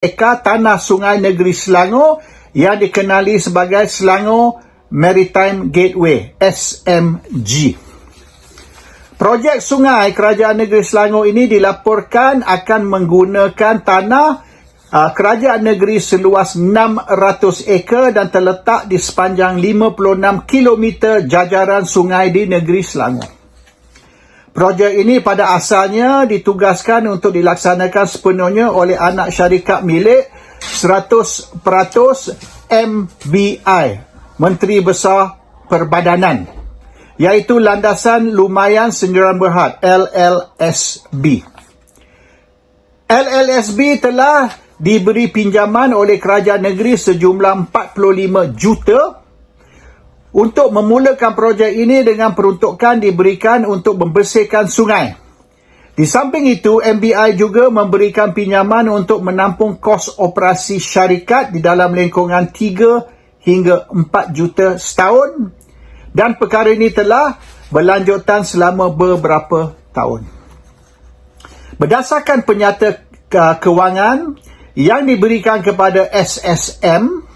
ekar tanah Sungai Negeri Selangor yang dikenali sebagai Selangor Maritime Gateway (SMG). Projek sungai Kerajaan Negeri Selangor ini dilaporkan akan menggunakan tanah Kerajaan Negeri seluas 600 ekar dan terletak di sepanjang 56 km jajaran sungai di Negeri Selangor. Projek ini pada asalnya ditugaskan untuk dilaksanakan sepenuhnya oleh anak syarikat milik 100% MBI, Menteri Besar Perbadanan, iaitu Landasan Lumayan Sendirian Berhad (LLSB). LLSB telah diberi pinjaman oleh Kerajaan Negeri sejumlah 45 juta untuk memulakan projek ini dengan peruntukan diberikan untuk membersihkan sungai. Di samping itu, MBI juga memberikan pinjaman untuk menampung kos operasi syarikat di dalam lingkungan 3 hingga 4 juta setahun, dan perkara ini telah berlanjutan selama beberapa tahun. Berdasarkan penyata kewangan yang diberikan kepada SSM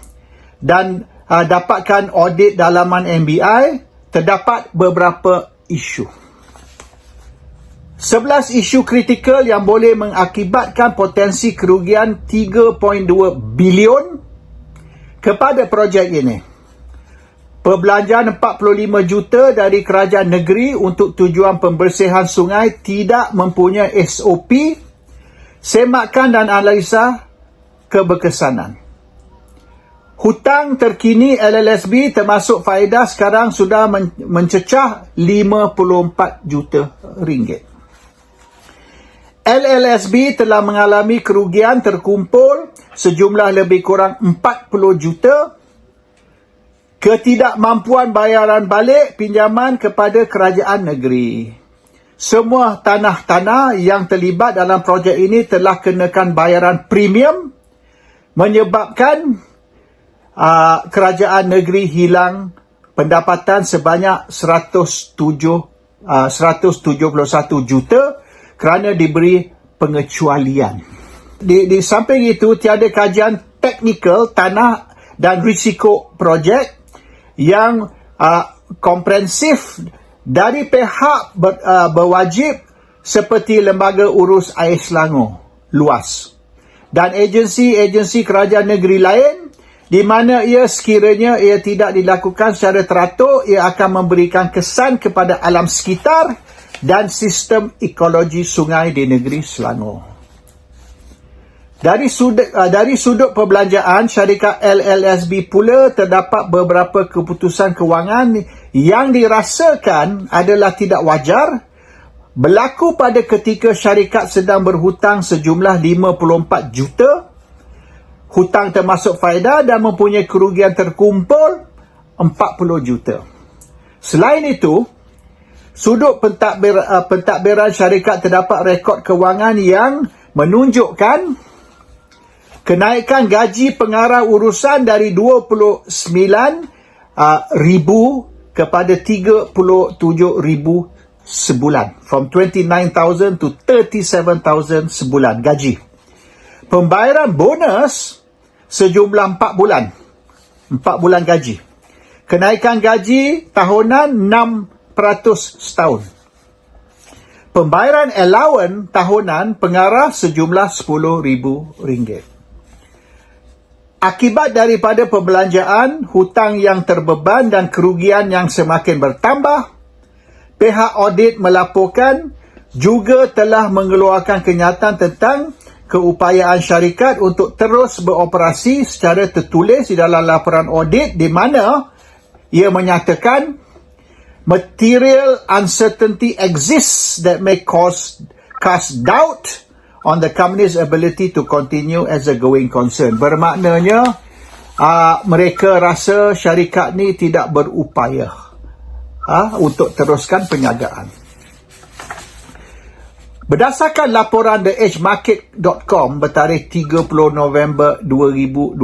dan dapatkan audit dalaman MBI, terdapat beberapa isu. 11 isu kritikal yang boleh mengakibatkan potensi kerugian 3.2 bilion kepada projek ini. Perbelanjaan 45 juta dari kerajaan negeri untuk tujuan pembersihan sungai tidak mempunyai SOP, semakan dan analisa keberkesanan. Hutang terkini LLSB termasuk faedah sekarang sudah mencecah 54 juta ringgit. LLSB telah mengalami kerugian terkumpul sejumlah lebih kurang 40 juta ketidakmampuan bayaran balik pinjaman kepada kerajaan negeri. Semua tanah-tanah yang terlibat dalam projek ini telah kenakan bayaran premium, menyebabkan kerajaan negeri hilang pendapatan sebanyak 171 juta kerana diberi pengecualian. Di samping itu, tiada kajian teknikal tanah dan risiko projek yang komprehensif dari pihak berwajib seperti Lembaga Urus Air Selangor Luas dan agensi-agensi kerajaan negeri lain, di mana ia sekiranya ia tidak dilakukan secara teratur, ia akan memberikan kesan kepada alam sekitar dan sistem ekologi sungai di negeri Selangor. Dari sudut perbelanjaan, syarikat LLSB pula terdapat beberapa keputusan kewangan yang dirasakan adalah tidak wajar berlaku pada ketika syarikat sedang berhutang sejumlah 54 juta, hutang termasuk faedah, dan mempunyai kerugian terkumpul 40 juta. Selain itu, sudut pentadbiran syarikat terdapat rekod kewangan yang menunjukkan kenaikan gaji pengarah urusan dari 29,000 kepada 37,000 sebulan. From 29,000 to 37,000 sebulan gaji. Pembayaran bonus sejumlah 4 bulan. 4 bulan gaji. Kenaikan gaji tahunan 6% setahun. Pembayaran allowance tahunan pengarah sejumlah RM10,000. Akibat daripada perbelanjaan, hutang yang terbeban dan kerugian yang semakin bertambah, pihak audit melaporkan juga telah mengeluarkan kenyataan tentang keupayaan syarikat untuk terus beroperasi secara tertulis di dalam laporan audit, di mana ia menyatakan material uncertainty exists that may cast doubt on the company's ability to continue as a going concern. Bermaknanya mereka rasa syarikat ni tidak berupaya untuk teruskan perniagaan. Berdasarkan laporan theedgemarket.com bertarikh 30 November 2021,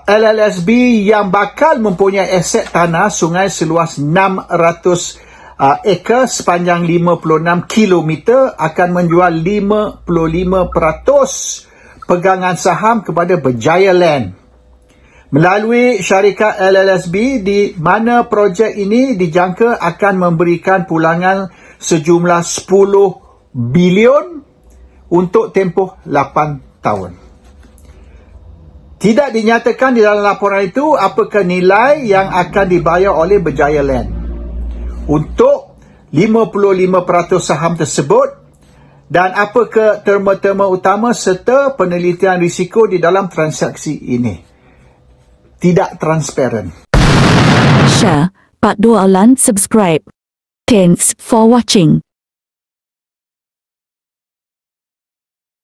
LLSB yang bakal mempunyai aset tanah sungai seluas 600 acre sepanjang 56 kilometer akan menjual 55% pegangan saham kepada Berjaya Land melalui syarikat LLSB, di mana projek ini dijangka akan memberikan pulangan sejumlah 10 bilion untuk tempoh 8 tahun. Tidak dinyatakan di dalam laporan itu apakah nilai yang akan dibayar oleh Berjaya Land untuk 55% saham tersebut dan apakah terma-terma utama serta penelitian risiko di dalam transaksi ini. Tidak transparan. Share, Pak Dua Alan subscribe. Thanks for watching.